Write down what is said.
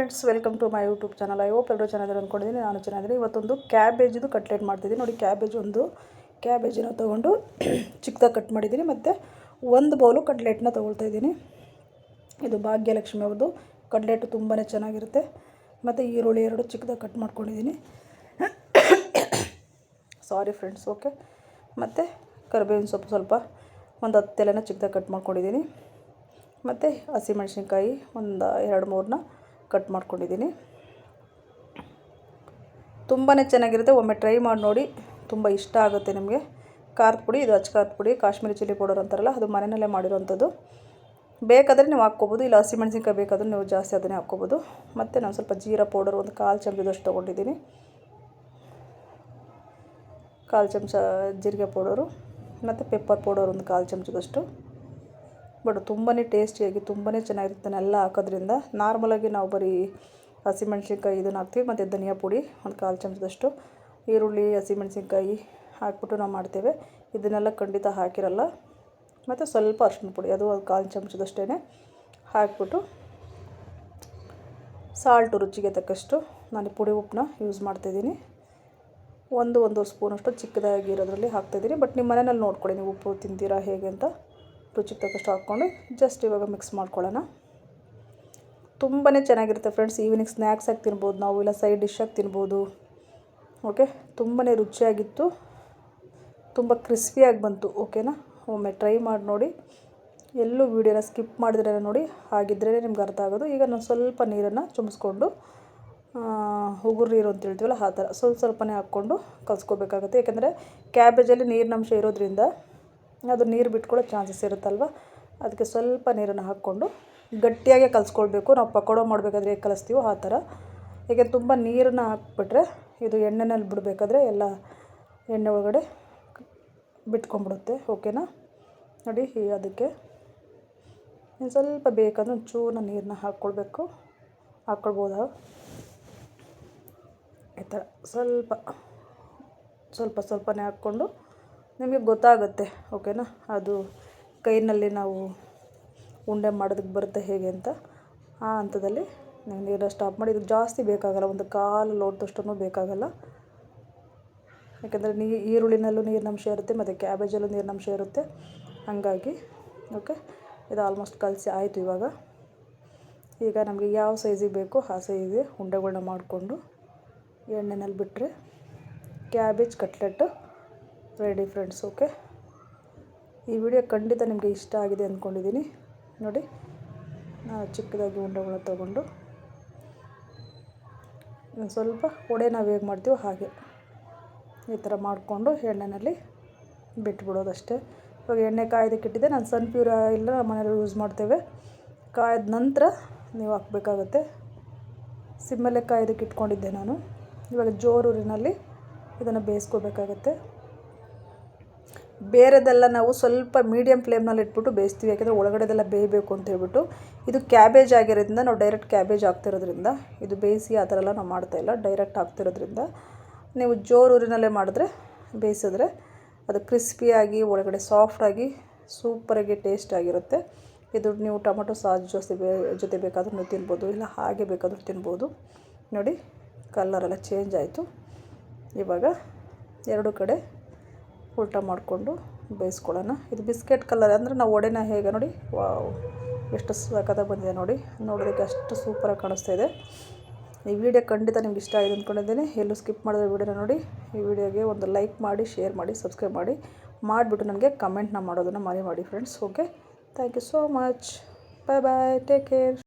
Friends, welcome to my YouTube channel. I hope ಎಲ್ಲರೂ ಚೆನ್ನಾಗಿದ್ದಾರೆ ಅಂದ್ಕೊಂಡಿದ್ದೀನಿ. ನಾನು ಚೆನ್ನಾಗಿದ್ದೀನಿ. ಇವತ್ತೊಂದು ಕ್ಯಾಬೇಜಿದು ಕಟ್ಲೆಟ್ ಮಾಡ್ತಿದ್ದೀನಿ. ನೋಡಿ, ಕ್ಯಾಬೇಜಿನ ತೊಗೊಂಡು ಚಿಕ್ಕದಾಗಿ ಕಟ್ ಮಾಡಿದ್ದೀನಿ. ಮತ್ತು ಒಂದು ಬೌಲು ಕಟ್ಲೆಟ್ನ ತೊಗೊಳ್ತಾ ಇದ್ದೀನಿ. ಇದು ಭಾಗ್ಯಲಕ್ಷ್ಮಿ ಅವ್ರದ್ದು ಕಟ್ಲೆಟು ತುಂಬಾ ಚೆನ್ನಾಗಿರುತ್ತೆ. ಮತ್ತು ಈರುಳ್ಳಿ 2 ಚಿಕ್ಕದಾಗಿ ಕಟ್ ಮಾಡ್ಕೊಂಡಿದ್ದೀನಿ. Sorry friends, okay. ಮತ್ತು ಕರಿಬೇವಿನ ಸೊಪ್ಪು ಸ್ವಲ್ಪ ಒಂದು 10 ಎಲೆನ ಚಿಕ್ಕದಾಗಿ ಕಟ್ ಮಾಡ್ಕೊಂಡಿದ್ದೀನಿ. ಮತ್ತು ಹಸಿಮೆಣ್ಸಿನ್ಕಾಯಿ ಒಂದು 2-3ನ ಕಟ್ ಮಾಡ್ಕೊಂಡಿದ್ದೀನಿ. ತುಂಬಾ ಚೆನ್ನಾಗಿರುತ್ತೆ. ಒಮ್ಮೆ ಟ್ರೈ ಮಾಡಿ ನೋಡಿ, ತುಂಬ ಇಷ್ಟ ಆಗುತ್ತೆ ನಿಮಗೆ. ಖಾರದ ಪುಡಿ, ಇದು ಅಚ್ಚ ಖಾರದ ಪುಡಿ, ಕಾಶ್ಮೀರಿ ಚಿಲ್ಲಿ ಪೌಡರ್ ಅಂತಾರಲ್ಲ, ಅದು ಮನೆಯಲ್ಲೇ ಮಾಡಿರೋವಂಥದ್ದು. ಬೇಕಾದರೆ ನೀವು ಹಾಕ್ಕೋಬೋದು, ಇಲ್ಲ ಹಸಿಮೆಣ್ಸಿನ್ಕಾಯಿ ಬೇಕಾದರೂ ನೀವು ಜಾಸ್ತಿ ಅದನ್ನೇ ಹಾಕ್ಕೋಬೋದು. ಮತ್ತು ನಾನು ಸ್ವಲ್ಪ ಜೀರಾ ಪೌಡರ್ ಒಂದು 1/4 ಚಮಚದಷ್ಟು ತೊಗೊಂಡಿದ್ದೀನಿ. 1/4 ಚಮಚ ಜೀರಿಗೆ ಪೌಡರು ಮತ್ತು ಪೆಪ್ಪರ್ ಪೌಡರ್ ಒಂದು 1/4 ಚಮಚದಷ್ಟು. ಬಟ್ ತುಂಬಾ ಟೇಸ್ಟಿಯಾಗಿ ತುಂಬಾ ಚೆನ್ನಾಗಿರುತ್ತೆ ಎಲ್ಲ ಹಾಕೋದ್ರಿಂದ. ನಾರ್ಮಲಾಗಿ ನಾವು ಬರೀ ಹಸಿಮೆಣ್ಸಿನ್ಕಾಯಿ ಇದನ್ನು ಹಾಕ್ತೀವಿ, ಮತ್ತು ಧನಿಯಾ ಪುಡಿ ಒಂದು 1/4 ಚಮಚದಷ್ಟು, ಈರುಳ್ಳಿ, ಹಸಿಮೆಣ್ಸಿನ್ಕಾಯಿ ಹಾಕ್ಬಿಟ್ಟು ನಾವು ಮಾಡ್ತೇವೆ. ಇದನ್ನೆಲ್ಲ ಖಂಡಿತ ಹಾಕಿರಲ್ಲ. ಮತ್ತು ಸ್ವಲ್ಪ ಅರಿಶಿನ ಪುಡಿ, ಅದು ಒಂದು 1/4 ಚಮಚದಷ್ಟೇ ಹಾಕ್ಬಿಟ್ಟು, ಸಾಲ್ಟು ರುಚಿಗೆ ತಕ್ಕಷ್ಟು ನಾನು ಪುಡಿ ಉಪ್ಪನ್ನ ಯೂಸ್ ಮಾಡ್ತಾಯಿದ್ದೀನಿ. ಒಂದೂವರೆ ಸ್ಪೂನಷ್ಟು ಚಿಕ್ಕದಾಗಿರೋದ್ರಲ್ಲಿ ಹಾಕ್ತಾಯಿದ್ದೀನಿ. ಬಟ್ ನಿಮ್ಮ ಮನೆಯಲ್ಲಿ ನೋಡ್ಕೊಳ್ಳಿ, ನೀವು ಉಪ್ಪು ತಿಂತೀರಾ ಹೇಗೆ ಅಂತ ರುಚಿಗೆ ತಕ್ಕಷ್ಟು ಹಾಕ್ಕೊಂಡು ಜಸ್ಟ್ ಇವಾಗ ಮಿಕ್ಸ್ ಮಾಡ್ಕೊಳ್ಳೋಣ. ತುಂಬಾ ಚೆನ್ನಾಗಿರುತ್ತೆ ಫ್ರೆಂಡ್ಸ್. ಈವ್ನಿಂಗ್ ಸ್ನ್ಯಾಕ್ಸಾಗಿ ತಿನ್ಬೋದು ನಾವು, ಇಲ್ಲ ಸೈಡ್ ಡಿಶ್ಶಾಗಿ ತಿನ್ಬೋದು. ಓಕೆ, ತುಂಬಾ ರುಚಿಯಾಗಿತ್ತು, ತುಂಬ ಕ್ರಿಸ್ಪಿಯಾಗಿ ಬಂತು. ಓಕೆನಾ, ಒಮ್ಮೆ ಟ್ರೈ ಮಾಡಿ ನೋಡಿ. ಎಲ್ಲೂ ವೀಡಿಯೋನ ಸ್ಕಿಪ್ ಮಾಡಿದ್ರೆ ನೋಡಿ, ಹಾಗಿದ್ರೇ ನಿಮ್ಗೆ ಅರ್ಥ ಆಗೋದು. ಈಗ ನಾನು ಸ್ವಲ್ಪ ನೀರನ್ನು ಚುಮ್ಸ್ಕೊಂಡು, ಉಗುರು ನೀರು ಅಂತ ಹೇಳ್ತೀವಲ್ಲ ಆ ಥರ ಸ್ವಲ್ಪನೇ ಹಾಕ್ಕೊಂಡು ಕಲಿಸ್ಕೋಬೇಕಾಗುತ್ತೆ. ಯಾಕೆಂದರೆ ಕ್ಯಾಬೇಜಲ್ಲಿ ನೀರಿನಂಶ ಇರೋದ್ರಿಂದ ಅದು ನೀರು ಬಿಟ್ಕೊಳ್ಳೋ ಚಾನ್ಸಸ್ ಇರುತ್ತಲ್ವ. ಅದಕ್ಕೆ ಸ್ವಲ್ಪ ನೀರನ್ನು ಹಾಕ್ಕೊಂಡು ಗಟ್ಟಿಯಾಗೆ ಕಲಿಸ್ಕೊಳ್ಬೇಕು. ನಾವು ಪಕೋಡ ಮಾಡಬೇಕಾದ್ರೆ ಹೇಗೆ ಕಲಿಸ್ತೀವೋ ಆ ಥರ. ಏಕೆಂದರೆ ತುಂಬ ನೀರನ್ನು ಹಾಕ್ಬಿಟ್ರೆ ಇದು ಎಣ್ಣೆನಲ್ಲಿ ಬಿಡಬೇಕಾದ್ರೆ ಎಲ್ಲ ಎಣ್ಣೆ ಒಳಗಡೆ ಬಿಟ್ಕೊಂಡ್ಬಿಡುತ್ತೆ. ಓಕೆನಾ, ನೋಡಿ. ಅದಕ್ಕೆ ಇನ್ನು ಸ್ವಲ್ಪ ಬೇಕಾದ್ರೆ ಒಂಚೂರು ನೀರನ್ನ ಹಾಕ್ಕೊಳ್ಬೋದಾ ಈ ಥರ ಸ್ವಲ್ಪನೇ ಹಾಕ್ಕೊಂಡು ನಿಮಗೆ ಗೊತ್ತಾಗುತ್ತೆ. ಓಕೆನಾ, ಅದು ಕೈನಲ್ಲಿ ನಾವು ಉಂಡೆ ಮಾಡೋದಕ್ಕೆ ಬರುತ್ತೆ ಹೇಗೆ ಅಂತ. ಆ ಹಂತದಲ್ಲಿ ನೀವು ನೀರನ್ನ ಸ್ಟಾಪ್ ಮಾಡಿ. ಇದು ಜಾಸ್ತಿ ಬೇಕಾಗಲ್ಲ, ಒಂದು 1/4 ಲೋಟದಷ್ಟು ಬೇಕಾಗಲ್ಲ. ಯಾಕೆಂದರೆ ಈರುಳ್ಳಿನಲ್ಲೂ ನೀರಿನಂಶ ಇರುತ್ತೆ, ಮತ್ತು ಕ್ಯಾಬೇಜಲ್ಲೂ ನೀರಿನಂಶ ಇರುತ್ತೆ. ಹಾಗಾಗಿ ಓಕೆ, ಇದು ಆಲ್ಮೋಸ್ಟ್ ಕಲಸಿ ಆಯಿತು. ಈಗ ನಮಗೆ ಯಾವ ಸೈಜಿಗೆ ಬೇಕೋ ಆ ಸೈಜಿಗೆ ಉಂಡೆಗಳನ್ನ ಮಾಡಿಕೊಂಡು ಎಣ್ಣೆನಲ್ಲಿ ಬಿಟ್ಟರೆ ಕ್ಯಾಬೇಜ್ ಕಟ್ಲೆಟ್ಟು ರೆಡಿ ಫ್ರೆಂಡ್ಸ್. ಓಕೆ, ಈ ವಿಡಿಯೋ ಖಂಡಿತ ನಿಮಗೆ ಇಷ್ಟ ಆಗಿದೆ ಅಂದ್ಕೊಂಡಿದ್ದೀನಿ. ನೋಡಿ, ನಾನು ಚಿಕ್ಕದಾಗಿ ಉಂಡೆಗಳನ್ನ ತೊಗೊಂಡು ಸ್ವಲ್ಪ ವಡೆ ನಾವು ಹೇಗೆ ಮಾಡ್ತೀವೋ ಹಾಗೆ ಈ ಥರ ಮಾಡಿಕೊಂಡು ಎಣ್ಣೆಯಲ್ಲಿ ಬಿಟ್ಬಿಡೋದಷ್ಟೇ. ಇವಾಗ ಎಣ್ಣೆ ಕಾಯೋದಕ್ಕೆ ಇಟ್ಟಿದ್ದೆ. ನಾನು ಸನ್ಪ್ಯೂರ್ ಆಯಿಲ್ ಮನೇಲಿ ಯೂಸ್ ಮಾಡ್ತೇವೆ. ಕಾಯ್ದ ನಂತರ ನೀವು ಹಾಕಬೇಕಾಗತ್ತೆ. ಸಿಮ್ಮಲ್ಲೇ ಕಾಯೋದಕ್ಕೆ ಇಟ್ಕೊಂಡಿದ್ದೆ ನಾನು. ಇವಾಗ ಜೋರೂರಿನಲ್ಲಿ ಇದನ್ನು ಬೇಯಿಸ್ಕೋಬೇಕಾಗತ್ತೆ. ಬೇರೆದೆಲ್ಲ ನಾವು ಸ್ವಲ್ಪ ಮೀಡಿಯಮ್ ಫ್ಲೇಮ್ನಲ್ಲಿ ಇಟ್ಬಿಟ್ಟು ಬೇಯಿಸ್ತೀವಿ, ಯಾಕೆಂದರೆ ಒಳಗಡೆದೆಲ್ಲ ಬೇಯಬೇಕು ಅಂತ ಹೇಳ್ಬಿಟ್ಟು. ಇದು ಕ್ಯಾಬೇಜ್ ಆಗಿರೋದ್ರಿಂದ ನಾವು ಡೈರೆಕ್ಟ್ ಕ್ಯಾಬೇಜ್ ಹಾಕ್ತಿರೋದ್ರಿಂದ, ಇದು ಬೇಯಿಸಿ ಆ ಥರ ಎಲ್ಲ ನಾವು ಮಾಡ್ತಾಯಿಲ್ಲ, ಡೈರೆಕ್ಟ್ ಹಾಕ್ತಿರೋದ್ರಿಂದ ನೀವು ಜೋರೂರಿನಲ್ಲೇ ಮಾಡಿದ್ರೆ, ಬೇಯಿಸಿದ್ರೆ ಅದು ಕ್ರಿಸ್ಪಿಯಾಗಿ ಒಳಗಡೆ ಸಾಫ್ಟಾಗಿ ಸೂಪರಾಗಿ ಟೇಸ್ಟ್ ಆಗಿರುತ್ತೆ. ಇದು ನೀವು ಟೊಮೊಟೊ ಸಾಸ್ ಜೊತೆ ಬೇಕಾದರೂ ನೀವು ತಿನ್ಬೋದು, ಇಲ್ಲ ಹಾಗೆ ಬೇಕಾದರೂ ತಿನ್ಬೋದು. ನೋಡಿ, ಕಲರೆಲ್ಲ ಚೇಂಜ್ ಆಯಿತು. ಇವಾಗ 2 ಕಡೆ ಉಲ್ಟಾ ಮಾಡಿಕೊಂಡು ಬೇಯಿಸ್ಕೊಳ್ಳೋಣ. ಇದು ಬಿಸ್ಕೆಟ್ ಕಲರ್ ಅಂದರೆ ನಾವು ವಡೆನ ಹೇಗೆ ನೋಡಿ, ವಾವ್ ಎಷ್ಟು ಸಖತ್ತಾಗಿ ಬಂದಿದೆ ನೋಡಿ. ನೋಡೋದಕ್ಕೆ ಅಷ್ಟು ಸೂಪರಾಗಿ ಕಾಣಿಸ್ತಾ ಇದೆ. ಈ ವಿಡಿಯೋ ಖಂಡಿತ ನಿಮ್ಗೆ ಇಷ್ಟ ಆಗಿದೆ ಅಂದ್ಕೊಂಡಿದ್ದೀನಿ. ಎಲ್ಲೂ ಸ್ಕಿಪ್ ಮಾಡಿದ್ರೆ ವಿಡಿಯೋನ ನೋಡಿ. ಈ ವಿಡಿಯೋಗೆ ಒಂದು ಲೈಕ್ ಮಾಡಿ, ಶೇರ್ ಮಾಡಿ, ಸಬ್ಸ್ಕ್ರೈಬ್ ಮಾಡಿಬಿಟ್ಟು ನನಗೆ ಕಮೆಂಟ್ನ ಮಾಡೋದನ್ನು ಮರಿಬೇಡಿ friends. Okay, thank you so much. Bye bye, take care.